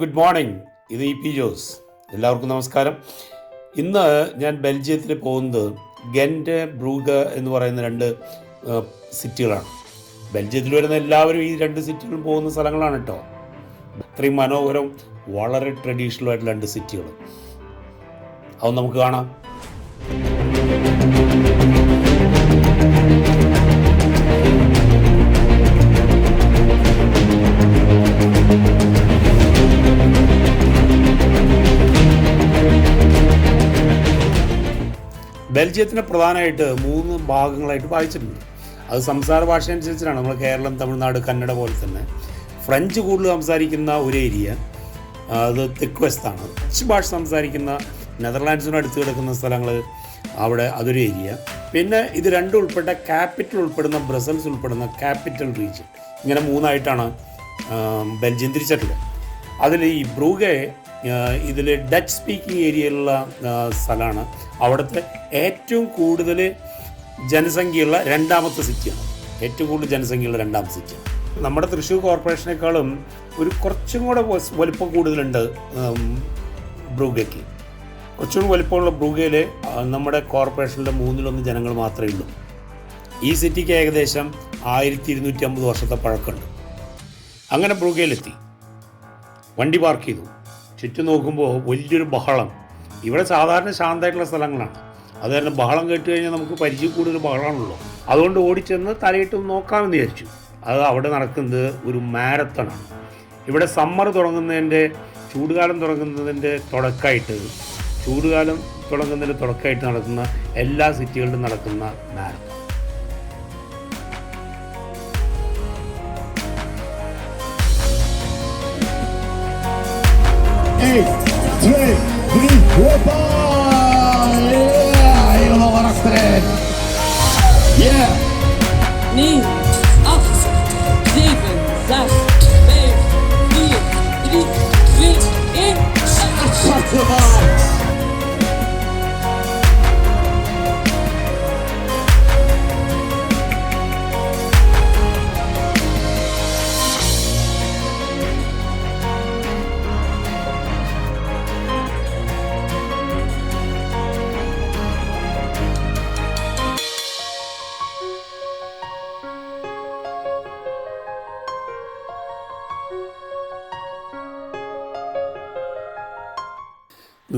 Good morning. ഇത് EePee Jose. എല്ലാവർക്കും നമസ്കാരം. ഇന്ന് ഞാൻ ബെൽജിയത്തിൽ പോകുന്നത് ഗെൻറ്റ്, ബ്രൂഗ എന്ന് പറയുന്ന രണ്ട് സിറ്റികളാണ്. ബെൽജിയത്തിൽ വരുന്ന എല്ലാവരും ഈ രണ്ട് സിറ്റികളും പോകുന്ന സ്ഥലങ്ങളാണ് കേട്ടോ. അത്രയും മനോഹരം, വളരെ ട്രഡീഷണൽ ആയിട്ടുള്ള രണ്ട് സിറ്റികൾ. അത് നമുക്ക് കാണാം. ബെൽജിയത്തിനെ പ്രധാനമായിട്ട് 3 ഭാഗങ്ങളായിട്ട് വായിച്ചിട്ടുണ്ട്. അത് സംസാര ഭാഷ അനുസരിച്ചിട്ടാണ്. നമ്മൾ കേരളം, തമിഴ്നാട്, കന്നഡ പോലെ തന്നെ ഫ്രഞ്ച് കൂടുതൽ സംസാരിക്കുന്ന ഒരു ഏരിയ അത് തെക്ക് വശത്താണ്. ഡച്ച് ഭാഷ സംസാരിക്കുന്ന നെതർലാൻഡ്സിന് അടുത്ത് കിടക്കുന്ന സ്ഥലങ്ങൾ അവിടെ അതൊരു ഏരിയ. പിന്നെ ഇത് രണ്ടും ഉൾപ്പെട്ട ക്യാപിറ്റൽ ഉൾപ്പെടുന്ന ബ്രസൽസ് ഉൾപ്പെടുന്ന ക്യാപിറ്റൽ റീജിയൻ. ഇങ്ങനെ 3ആയിട്ടാണ് ബെൽജിയം തിരിച്ചിട്ടുള്ളത്. അതിൽ ഈ ബ്രൂഗെ ഇതിൽ ഡച്ച് സ്പീക്കിംഗ് ഏരിയയിലുള്ള സ്ഥലമാണ്. അവിടുത്തെ ഏറ്റവും കൂടുതൽ ജനസംഖ്യയുള്ള രണ്ടാമത്തെ സിറ്റിയാണ്. ഏറ്റവും കൂടുതൽ ജനസംഖ്യയുള്ള രണ്ടാമത്തെ സിറ്റിയാണ്. നമ്മുടെ തൃശ്ശൂർ കോർപ്പറേഷനേക്കാളും കുറച്ചും കൂടെ വലിപ്പം കൂടുതലുണ്ട് ബ്രൂഗയ്ക്ക്. കുറച്ചും കൂടി വലിപ്പമുള്ള ബ്രൂഗയിൽ നമ്മുടെ കോർപ്പറേഷനിലെ 1/3 ജനങ്ങൾ മാത്രമേ ഉള്ളൂ. ഈ സിറ്റിക്ക് ഏകദേശം 1250 വർഷത്തെ പഴക്കമുണ്ട്. അങ്ങനെ ബ്രൂഗയിലെത്തി, വണ്ടി പാർക്ക് ചെയ്തു. ചുറ്റും നോക്കുമ്പോൾ വലിയൊരു ബഹളം. ഇവിടെ സാധാരണ ശാന്തമായിട്ടുള്ള സ്ഥലങ്ങളാണ്. അത് കാരണം ബഹളം കേട്ട് കഴിഞ്ഞാൽ നമുക്ക് പരിചയം കൂടുതൽ ബഹളമാണല്ലോ. അതുകൊണ്ട് ഓടിച്ചെന്ന് തലയിട്ട് നോക്കാമെന്ന് വിചാരിച്ചു. അത് അവിടെ നടക്കുന്നത് ഒരു മാരത്തണാണ്. ഇവിടെ സമ്മർ തുടങ്ങുന്നതിൻ്റെ, ചൂടുകാലം തുടങ്ങുന്നതിൻ്റെ തുടക്കമായിട്ട് നടക്കുന്ന എല്ലാ സിറ്റികളിലും നടക്കുന്ന മാരത്തൺ.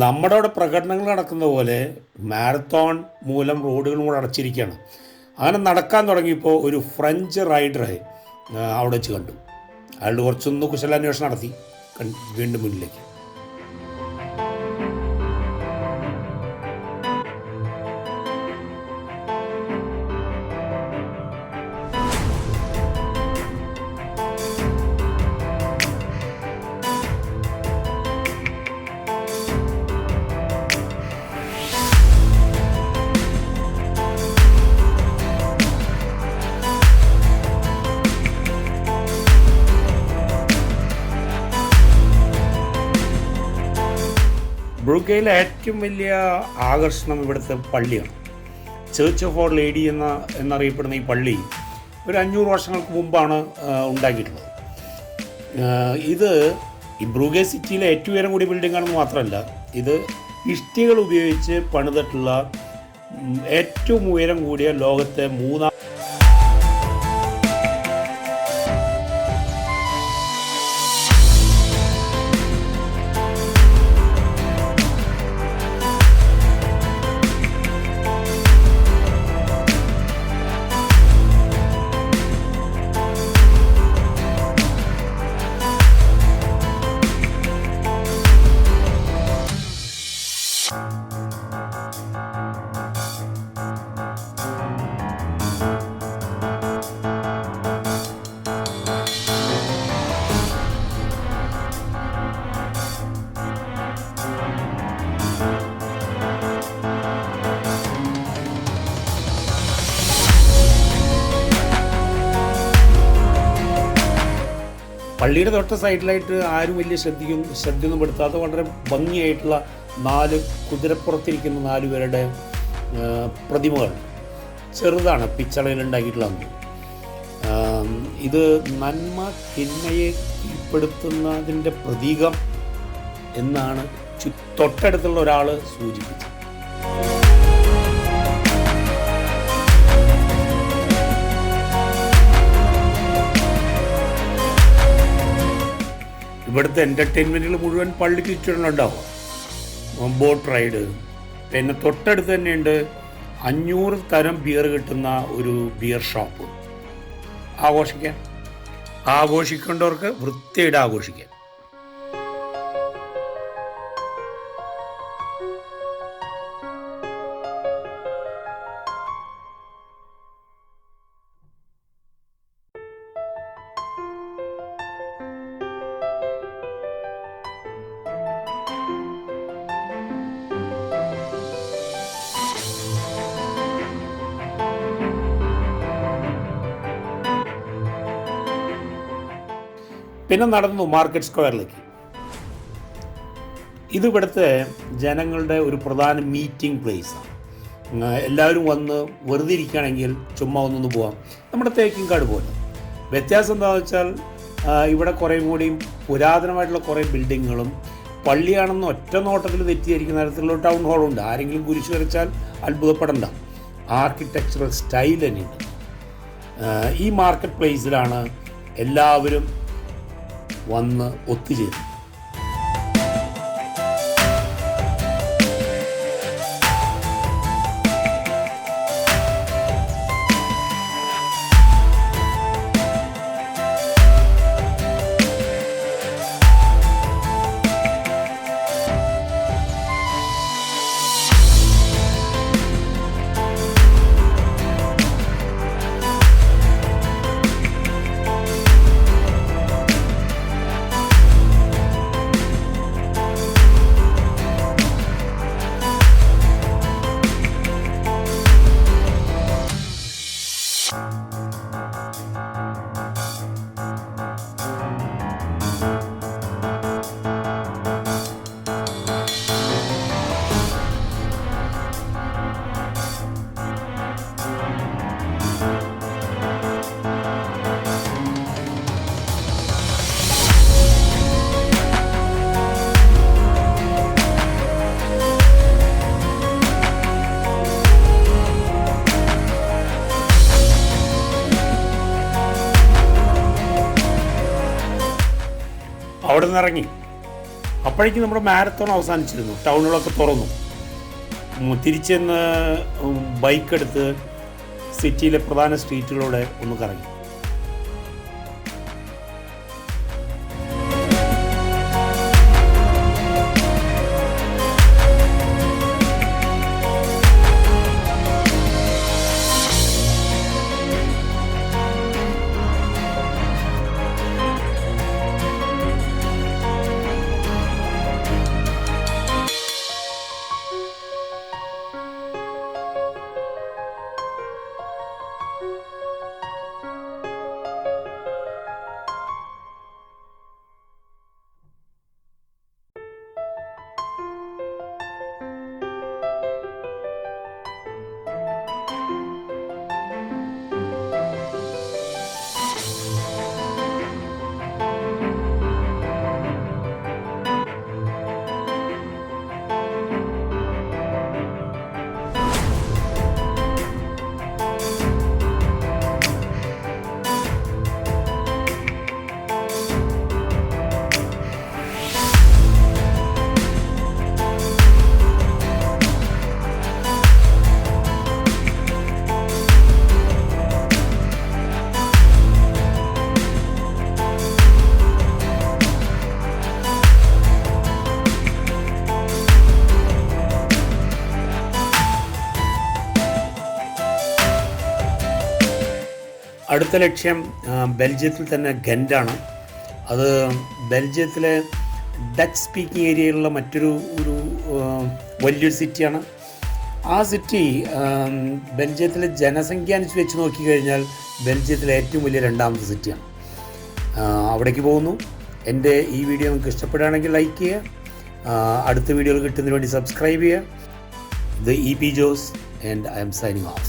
നമ്മുടെ അവിടെ പ്രകടനങ്ങൾ നടക്കുന്ന പോലെ മാരത്തോൺ മൂലം റോഡുകളും കൂടെ അടച്ചിരിക്കുകയാണ്. അങ്ങനെ നടക്കാൻ തുടങ്ങിയപ്പോൾ ഒരു ഫ്രഞ്ച് റൈഡറെ അവിടെ വെച്ച് കണ്ടു. അയാളുടെ കുറച്ചൊന്ന് കുശലാന്വേഷണം നടത്തി വീണ്ടും മുന്നിലേക്ക്. ബ്രൂഗയിലെ ഏറ്റവും വലിയ ആകർഷണം ഇവിടുത്തെ പള്ളിയാണ്. ചേർച്ച് ഓഫ് അവർ ലേഡി എന്നറിയപ്പെടുന്ന ഈ പള്ളി ഒരു 500 വർഷങ്ങൾക്ക് മുമ്പാണ് ഉണ്ടാക്കിയിട്ടുള്ളത്. ഇത് ഈ ബ്രൂഗെ സിറ്റിയിലെ ഏറ്റവും ഉയരം കൂടിയ ബിൽഡിംഗ് ആണെന്ന് മാത്രമല്ല, ഇത് ഇഷ്ടികൾ ഉപയോഗിച്ച് പണിതിട്ടുള്ള ഏറ്റവും ഉയരം കൂടിയ ലോകത്തെ 3 പള്ളിയുടെ തൊട്ട സൈഡിലായിട്ട് ആരും വലിയ ശ്രദ്ധയൊന്നും പെടുത്താതെ വളരെ ഭംഗിയായിട്ടുള്ള 4 കുതിരപ്പുറത്തിരിക്കുന്ന 4 പേരുടെ പ്രതിമകൾ. ചെറുതാണ്, പിച്ചളയിലുണ്ടാക്കിയിട്ടുള്ളതാണ്. ഇത് നന്മ തിന്മയെ കീഴ്പ്പെടുത്തുന്നതിൻ്റെ പ്രതീകം എന്നാണ് തൊട്ടടുത്തുള്ള ഒരാൾ സൂചിപ്പിച്ചത്. ഇവിടുത്തെ എൻ്റർടൈൻമെൻറ്റുകൾ മുഴുവൻ പള്ളിക്ക് ചുറ്റുമുണ്ടാവും. ബോട്ട് റൈഡ്, പിന്നെ തൊട്ടടുത്ത് തന്നെയുണ്ട് 500 തരം ബിയർ കിട്ടുന്ന ഒരു ബിയർ ഷോപ്പ്. ആഘോഷിക്കേണ്ടവർക്ക് വൃത്തിയായിട്ട് ആഘോഷിക്കാം. പിന്നെ നടന്നു മാർക്കറ്റ് സ്ക്വയറിലേക്ക്. ഇതിവിടുത്തെ ജനങ്ങളുടെ ഒരു പ്രധാന മീറ്റിംഗ് പ്ലേസാണ്. എല്ലാവരും വന്ന് വെറുതെ ഇരിക്കുകയാണെങ്കിൽ ചുമ്മാ ഒന്നൊന്ന് പോവാം. നമ്മുടെ തേക്കിൻകാട് പോലെ. വ്യത്യാസം എന്താണെന്ന് വെച്ചാൽ ഇവിടെ കുറേ കൂടിയും പുരാതനമായിട്ടുള്ള കുറേ ബിൽഡിങ്ങുകളും പള്ളിയാണെന്ന് ഒറ്റ നോട്ടത്തിൽ തെറ്റിദ്ധരിക്കുന്ന തരത്തിലുള്ള ടൗൺ ഹാളുണ്ട്. ആരെങ്കിലും കുരിശ് വരച്ചാൽ അത്ഭുതപ്പെടണ്ട. ആർക്കിടെക്ചറൽ സ്റ്റൈൽ തന്നെയുണ്ട്. ഈ മാർക്കറ്റ് പ്ലേസിലാണ് എല്ലാവരും വന്ന് ഒത്തുചേരും. അവിടെ നിന്ന് ഇറങ്ങി. അപ്പോഴേക്കും നമ്മുടെ മാരത്തോൺ അവസാനിച്ചിരുന്നു. ടൗണുകളൊക്കെ തുറന്നു. തിരിച്ചെന്ന് ബൈക്കെടുത്ത് സിറ്റിയിലെ പ്രധാന സ്ട്രീറ്റുകളിലൂടെ ഒന്ന് കറങ്ങി. അടുത്ത ലക്ഷ്യം ബെൽജിയത്തിൽ തന്നെ ഗെൻ്റാണ്. അത് ബെൽജിയത്തിലെ ഡച്ച് സ്പീക്കിംഗ് ഏരിയയിലുള്ള മറ്റൊരു വലിയൊരു സിറ്റിയാണ്. ആ സിറ്റി ബെൽജിയത്തിലെ ജനസംഖ്യ അനുസരിച്ച് വെച്ച് നോക്കിക്കഴിഞ്ഞാൽ ബെൽജിയത്തിലെ ഏറ്റവും വലിയ രണ്ടാമത്തെ സിറ്റിയാണ്. അവിടേക്ക് പോകുന്നു. എൻ്റെ ഈ വീഡിയോ നിങ്ങൾക്ക് ഇഷ്ടപ്പെടുകയാണെങ്കിൽ ലൈക്ക് ചെയ്യുക. അടുത്ത വീഡിയോകൾ കിട്ടുന്നതിന് വേണ്ടി സബ്സ്ക്രൈബ് ചെയ്യുക. ഇത് EePee Jos and I am signing off.